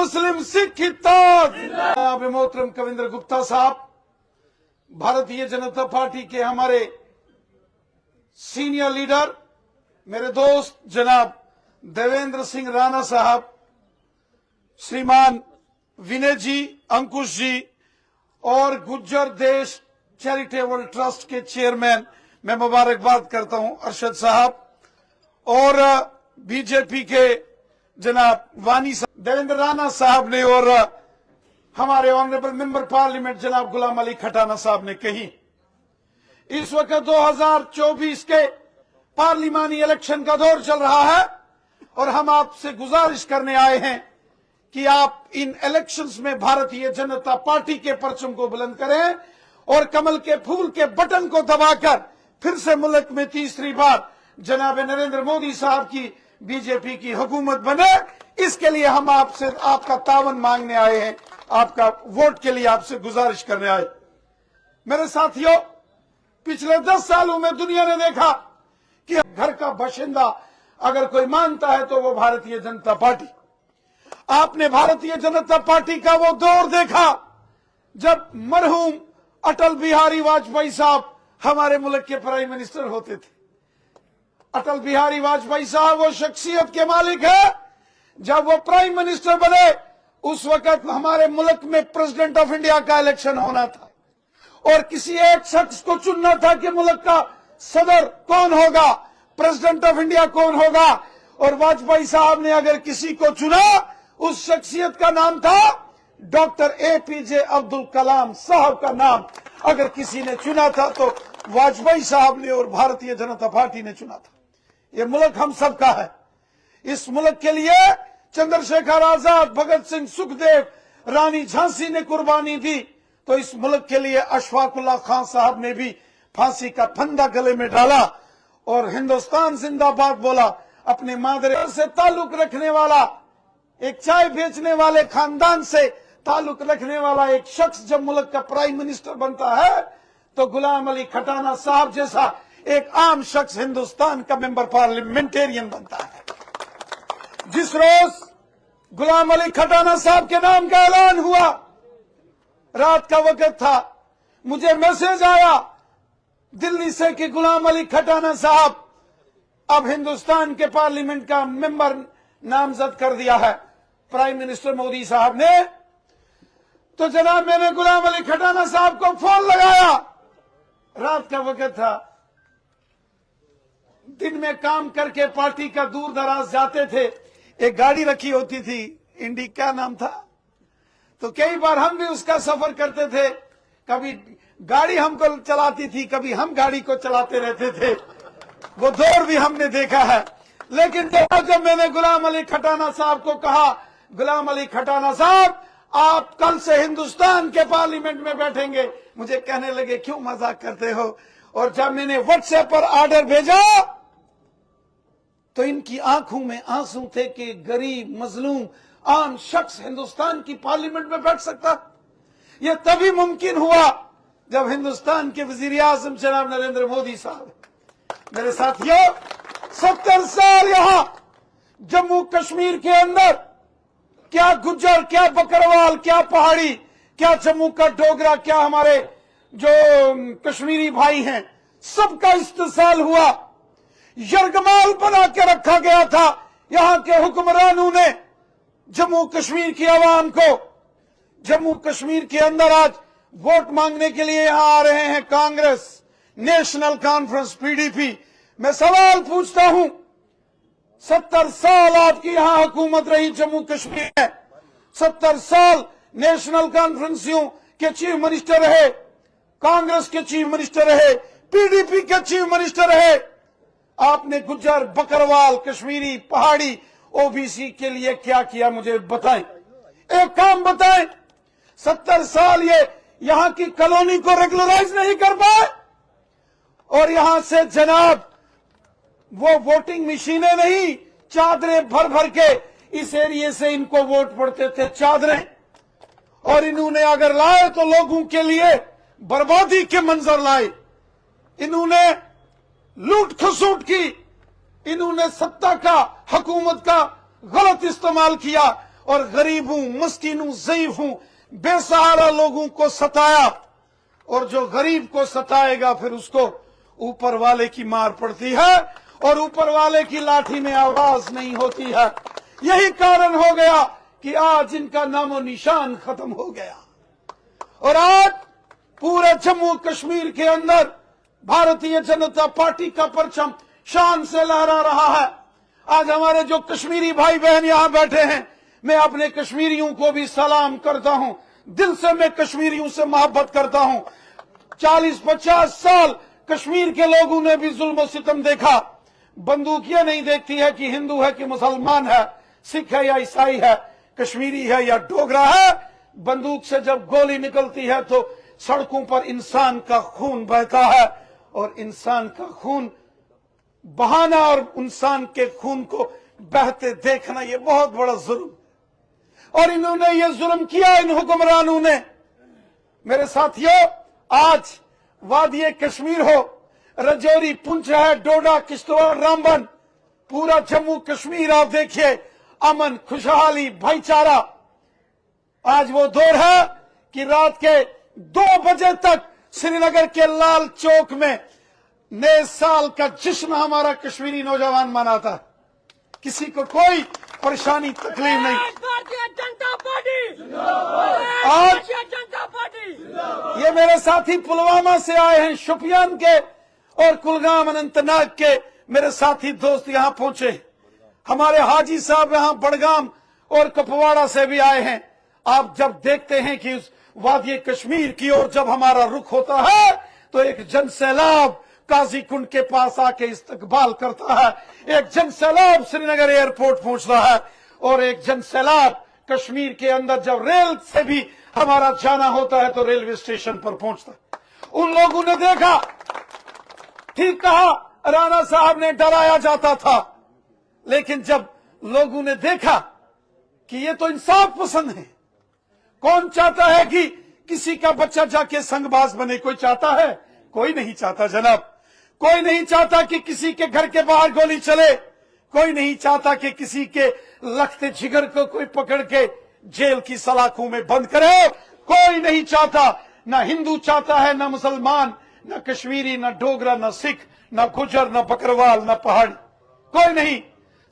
मुस्लिम सिख इत्तेहाद। जनाब मोहतरम कविंद्र गुप्ता साहब, भारतीय जनता पार्टी के हमारे सीनियर लीडर, मेरे दोस्त जनाब देवेंद्र सिंह राणा साहब, श्रीमान विनय जी, अंकुश जी और गुज्जर देश चैरिटेबल ट्रस्ट के चेयरमैन, मैं मुबारकबाद करता हूं अरशद साहब, और बीजेपी के जनाब वानी साहब, देवेंद्र राणा साहब ने और हमारे ऑनरेबल मेंबर पार्लियामेंट जनाब गुलाम अली खटाना साहब ने कही। इस वक्त 2024 के पार्लिमानी इलेक्शन का दौर चल रहा है और हम आपसे गुजारिश करने आए हैं कि आप इन इलेक्शंस में भारतीय जनता पार्टी के परचम को बुलंद करें और कमल के फूल के बटन को दबाकर फिर से मुल्क में तीसरी बार जनाब नरेंद्र मोदी साहब की बीजेपी की हुकूमत बने। इसके लिए हम आपसे आपका तावन मांगने आए हैं, आपका वोट के लिए आपसे गुजारिश करने आए। मेरे साथियों, पिछले 10 सालों में दुनिया ने देखा कि घर का बाशिंदा अगर कोई मानता है तो वो भारतीय जनता पार्टी। आपने भारतीय जनता पार्टी का वो दौर देखा जब मरहूम अटल बिहारी वाजपेयी साहब हमारे मुल्क के प्राइम मिनिस्टर होते थे। अटल बिहारी वाजपेयी साहब वो शख्सियत के मालिक है, जब वो प्राइम मिनिस्टर बने उस वक्त हमारे मुल्क में प्रेसिडेंट ऑफ इंडिया का इलेक्शन होना था और किसी एक शख्स को चुनना था कि मुल्क का सदर कौन होगा, प्रेसिडेंट ऑफ इंडिया कौन होगा। और वाजपेयी साहब ने अगर किसी को चुना, उस शख्सियत का नाम था डॉक्टर APJ अब्दुल कलाम साहब का नाम अगर किसी ने चुना था तो वाजपेयी साहब ने और भारतीय जनता पार्टी ने चुना था। ये मुल्क हम सबका है। इस मुल्क के लिए चंद्रशेखर आजाद, भगत सिंह, सुखदेव, रानी झांसी ने कुर्बानी दी, तो इस मुल्क के लिए अशफाकुल्लाह खान साहब ने भी फांसी का फंदा गले में डाला और हिंदुस्तान जिंदाबाद बोला। अपने मादरे से ताल्लुक रखने वाला, एक चाय बेचने वाले खानदान से ताल्लुक रखने वाला एक शख्स जब मुल्क का प्राइम मिनिस्टर बनता है तो गुलाम अली खटाना साहब जैसा एक आम शख्स हिंदुस्तान का मेंबर पार्लियामेंटेरियन बनता है। जिस रोज गुलाम अली खटाना साहब के नाम का ऐलान हुआ, रात का वक्त था, मुझे मैसेज आया दिल्ली से कि गुलाम अली खटाना साहब अब हिंदुस्तान के पार्लियामेंट का मेंबर नामजद कर दिया है प्राइम मिनिस्टर मोदी साहब ने। तो जनाब मैंने गुलाम अली खटाना साहब को फोन लगाया, रात का वक्त था, दिन में काम करके पार्टी का दूर दराज जाते थे, एक गाड़ी रखी होती थी, इंडी क्या नाम था, तो कई बार हम भी उसका सफर करते थे। कभी गाड़ी हमको चलाती थी, कभी हम गाड़ी को चलाते रहते थे, वो दौर भी हमने देखा है। लेकिन जब मैंने गुलाम अली खटाना साहब को कहा, गुलाम अली खटाना साहब आप कल से हिंदुस्तान के पार्लियामेंट में बैठेंगे, मुझे कहने लगे क्यों मजाक करते हो। और जब मैंने व्हाट्सएप पर ऑर्डर भेजा तो इनकी आंखों में आंसू थे कि गरीब मजलूम आम शख्स हिंदुस्तान की पार्लियामेंट में बैठ सकता। यह तभी मुमकिन हुआ जब हिंदुस्तान के वजीर आजम जनाब नरेंद्र मोदी साहब। मेरे साथियों, 70 साल यहां जम्मू कश्मीर के अंदर क्या गुज्जर, क्या बकरवाल, क्या पहाड़ी, क्या जम्मू का डोगरा, क्या हमारे जो कश्मीरी भाई हैं, सबका इस्तेसाल हुआ। यरगमाल बना के रखा गया था यहां के हुक्मरानों ने जम्मू कश्मीर की आवाम को। जम्मू कश्मीर के अंदर आज वोट मांगने के लिए यहां आ रहे हैं कांग्रेस, नेशनल कॉन्फ्रेंस, PDP। मैं सवाल पूछता हूं, 70 साल आपकी यहां हुकूमत रही जम्मू कश्मीर में, 70 साल नेशनल कॉन्फ्रेंसियों के चीफ मिनिस्टर रहे, कांग्रेस के चीफ मिनिस्टर रहे, PDP के चीफ मिनिस्टर रहे। आपने गुज्जर, बकरवाल, कश्मीरी, पहाड़ी, OBC के लिए क्या किया मुझे बताएं, एक काम बताएं। 70 साल ये यहां की कॉलोनी को रेगुलराइज नहीं कर पाए और यहां से जनाब वो वोटिंग मशीनें नहीं, चादरें भर भर के इस एरिए से इनको वोट पड़ते थे, चादरें। और इन्होंने अगर लाए तो लोगों के लिए बर्बादी के मंजर लाए। इन्होंने लूट खसूट की, इन्होंने सत्ता का, हुकूमत का गलत इस्तेमाल किया और गरीबों, मस्कीनों, ज़ईफों, बेसहारा लोगों को सताया। और जो गरीब को सताएगा फिर उसको ऊपर वाले की मार पड़ती है और ऊपर वाले की लाठी में आवाज नहीं होती है। यही कारण हो गया कि आज इनका नामो निशान खत्म हो गया। और आज पूरे जम्मू कश्मीर के अंदर भारतीय जनता पार्टी का परचम शान से लहरा रहा है। आज हमारे जो कश्मीरी भाई बहन यहां बैठे हैं, मैं अपने कश्मीरियों को भी सलाम करता हूं। दिल से मैं कश्मीरियों से मोहब्बत करता हूं। 40-50 साल कश्मीर के लोगों ने भी जुल्म सितम देखा। बंदूक ये नहीं देखती है कि हिंदू है कि मुसलमान है, सिख है या ईसाई है, कश्मीरी है या डोगरा है। बंदूक से जब गोली निकलती है तो सड़कों पर इंसान का खून बहता है और इंसान का खून बहाना और इंसान के खून को बहते देखना ये बहुत बड़ा जुल्म। और इन्होंने ये जुल्म किया, इन हुक्मरानों ने। मेरे साथियों, आज वादिये कश्मीर हो, रजौरी, पुंछ है, डोडा, किश्तवाड़, रामबन, पूरा जम्मू कश्मीर आप देखिए, अमन, खुशहाली, भाईचारा। आज वो दौर है कि रात के 2 बजे तक श्रीनगर के लाल चौक में नए साल का जश्न हमारा कश्मीरी नौजवान मनाता। किसी को कोई परेशानी तकलीफ नहीं। भारतीय जनता पार्टी, आज भारतीय जनता पार्टी। ये मेरे साथी पुलवामा से आए हैं, शोपियान के और कुलगाम, अनंतनाग के मेरे साथी दोस्त यहां पहुंचे। हमारे हाजी साहब यहां बड़गाम और कपवाड़ा से भी आए हैं। आप जब देखते हैं कि उस वादिये कश्मीर की ओर जब हमारा रुख होता है तो एक जन सैलाब काजी कुंड के पास आके इस्तकबाल करता है, एक जन सैलाब श्रीनगर एयरपोर्ट पहुंचता है और एक जन सैलाब कश्मीर के अंदर जब रेल से भी हमारा जाना होता है तो रेलवे स्टेशन पर पहुंचता है। उन लोगों ने देखा, ठीक कहा, राणा साहब ने डराया जाता था, लेकिन जब लोगों ने देखा कि ये तो इंसाफ पसंद है। कौन चाहता है कि किसी का बच्चा जाके संगबाज बने? कोई चाहता है? कोई नहीं चाहता जनाब। कोई नहीं चाहता कि किसी के घर के बाहर गोली चले। कोई नहीं चाहता कि किसी के लखते जिगर को कोई पकड़ के जेल की सलाखों में बंद करे। कोई नहीं चाहता, ना हिंदू चाहता है, ना मुसलमान, ना कश्मीरी, ना डोगरा, ना सिख, ना गुजर, ना बकरवाल, ना पहाड़ी, कोई नहीं।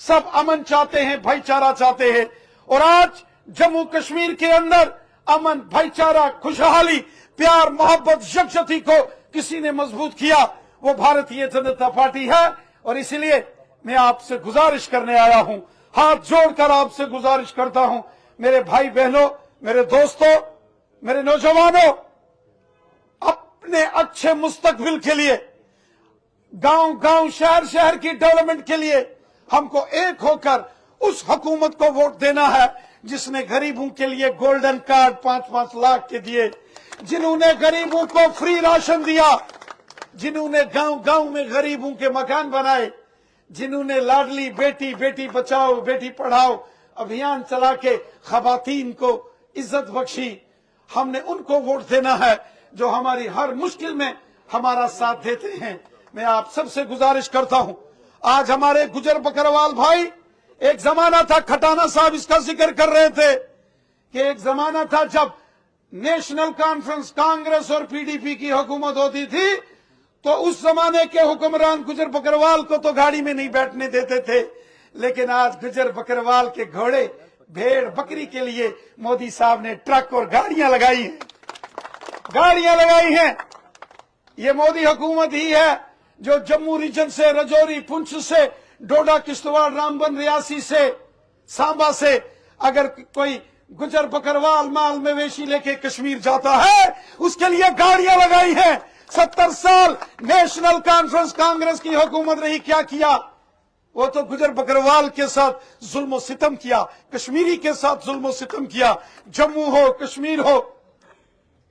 सब अमन चाहते हैं, भाईचारा चाहते हैं। और आज जम्मू कश्मीर के अंदर अमन, भाईचारा, खुशहाली, प्यार, मोहब्बत, यकजहती को किसी ने मजबूत किया, वो भारतीय जनता पार्टी है। और इसलिए मैं आपसे गुजारिश करने आया हूं, हाथ जोड़कर आपसे गुजारिश करता हूं, मेरे भाई बहनों, मेरे दोस्तों, मेरे नौजवानों, अपने अच्छे मुस्तकबिल के लिए, गांव गांव, शहर शहर की डेवलपमेंट के लिए हमको एक होकर उस हुकूमत को वोट देना है जिसने गरीबों के लिए गोल्डन कार्ड 5-5 लाख के दिए, जिन्होंने गरीबों को फ्री राशन दिया, जिन्होंने गांव गांव में गरीबों के मकान बनाए, जिन्होंने लाडली बेटी, बेटी बचाओ बेटी पढ़ाओ अभियान चला के खवातीन को इज्जत बख्शी। हमने उनको वोट देना है जो हमारी हर मुश्किल में हमारा साथ देते हैं। मैं आप सबसे गुजारिश करता हूं, आज हमारे गुजर बकरवाल भाई, एक जमाना था, खटाना साहब इसका जिक्र कर रहे थे कि एक जमाना था जब नेशनल कॉन्फ्रेंस, कांग्रेस और पीडीपी की हुकूमत होती थी तो उस जमाने के हुक्मरान गुजर बकरवाल को तो गाड़ी में नहीं बैठने देते थे, लेकिन आज गुजर बकरवाल के घोड़े, भेड़, बकरी के लिए मोदी साहब ने ट्रक और गाड़ियां लगाई हैं, गाड़ियां लगाई हैं। ये मोदी हुकूमत ही है जो जम्मू रीजन से, रजौरी, पुंछ से, डोडा, किश्तवाड़, रामबन, रियासी से, सांबा से अगर कोई गुजर बकरवाल माल मवेशी लेके कश्मीर जाता है उसके लिए गाड़ियां लगाई हैं। 70 साल नेशनल कॉन्फ्रेंस कांग्रेस की हुकूमत रही, क्या किया? वो तो गुजर बकरवाल के साथ जुल्म सितम किया, कश्मीरी के साथ जुल्म सितम किया। जम्मू हो, कश्मीर हो,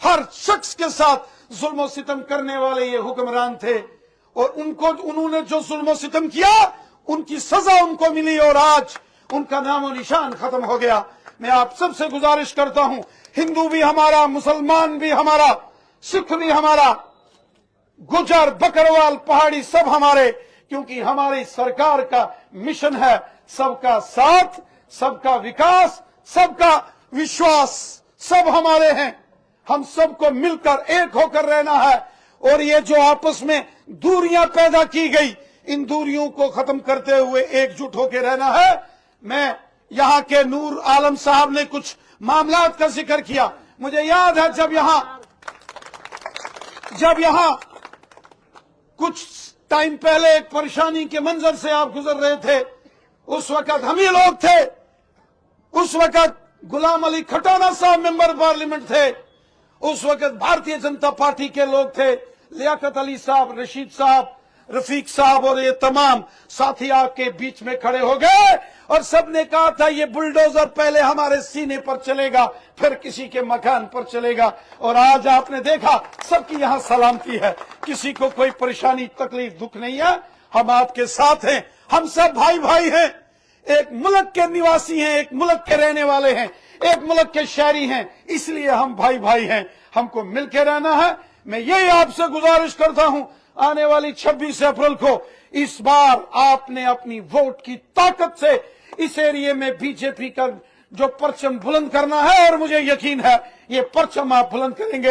हर शख्स के साथ जुल्म सितम करने वाले ये हुक्मरान थे और उन्होंने जो जुल्म सितम किया उनकी सजा उनको मिली और आज उनका नामो निशान खत्म हो गया। मैं आप सबसे गुजारिश करता हूं, हिंदू भी हमारा, मुसलमान भी हमारा, सिख भी हमारा, गुजर, बकरवाल, पहाड़ी सब हमारे, क्योंकि हमारी सरकार का मिशन है सबका साथ, सबका विकास, सबका विश्वास, सब हमारे हैं। हम सबको मिलकर एक होकर रहना है और ये जो आपस में दूरियां पैदा की गई, इन दूरियों को खत्म करते हुए एकजुट होकर रहना है। मैं यहाँ के नूर आलम साहब ने कुछ मामलात का जिक्र किया। मुझे याद है जब यहाँ कुछ टाइम पहले एक परेशानी के मंजर से आप गुजर रहे थे, उस वक्त हम ही लोग थे। उस वक्त गुलाम अली खटाना साहब मेंबर पार्लियामेंट थे, उस वक्त भारतीय जनता पार्टी के लोग थे, लियाकत अली साहब, रशीद साहब, रफीक साहब और ये तमाम साथी आपके बीच में खड़े हो गए और सबने कहा था ये बुलडोजर पहले हमारे सीने पर चलेगा, फिर किसी के मकान पर चलेगा। और आज आपने देखा सबकी यहाँ सलामती है, किसी को कोई परेशानी तकलीफ दुख नहीं है। हम आपके साथ हैं, हम सब भाई भाई हैं, एक मुल्क के निवासी हैं, एक मुल्क के रहने वाले हैं, एक मुल्क के शहरी हैं, इसलिए हम भाई भाई हैं। हमको मिलकर रहना है। मैं यही आपसे गुजारिश करता हूं, आने वाली 26 अप्रैल को इस बार आपने अपनी वोट की ताकत से इस एरिया में बीजेपी का जो परचम बुलंद करना है, और मुझे यकीन है ये परचम आप बुलंद करेंगे।